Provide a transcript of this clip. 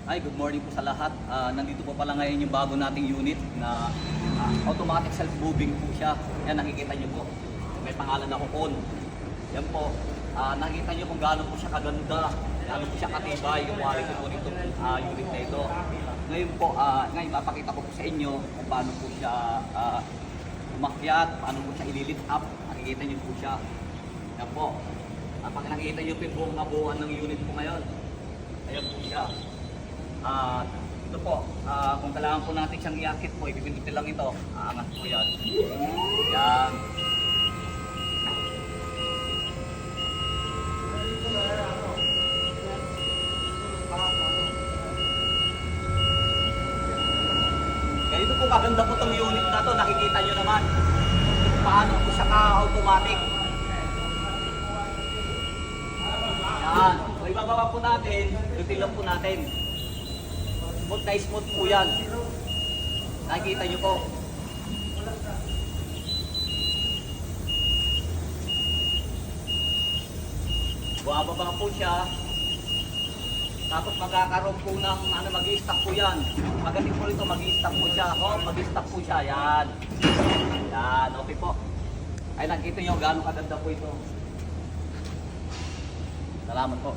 Hi, good morning po sa lahat. Nandito po pala ngayon yung bago nating unit na automatic self-moving po siya. Yan, nakikita nyo po. May pangalan na On. Yan po. Nakikita nyo kung gaano po siya kaganda, gaano po siya katibay, yung quality po nito unit na ito. Ngayon po, ngayon papakita ko po sa inyo kung paano po siya umakyat, paano po siya ililift up. Nakikita nyo po siya. Yan po. Pag nakikita nyo po yung buong kabuuan ng unit po ngayon, ayan po siya. Ito po, kung kailangan po natin siyang iakit po, ipipindutin lang ito. Aangat po yan. Yan. Ganito po kaganda po itong unit na to. Nakikita nyo naman kung paano po siya ka-automatic. Yan. So ibababa po natin, dutin lang po natin. Smooth na smooth po yan. Nakikita nyo po. Buhababa po siya. Tapos magkakaroon po ng mag-i-stack po yan. Magaling po rito, mag-i-stack po siya. Mag-i-stack po siya. Yan. Yan. Okay po. Ay nakita nyo gaano kaganda po ito. Salamat po.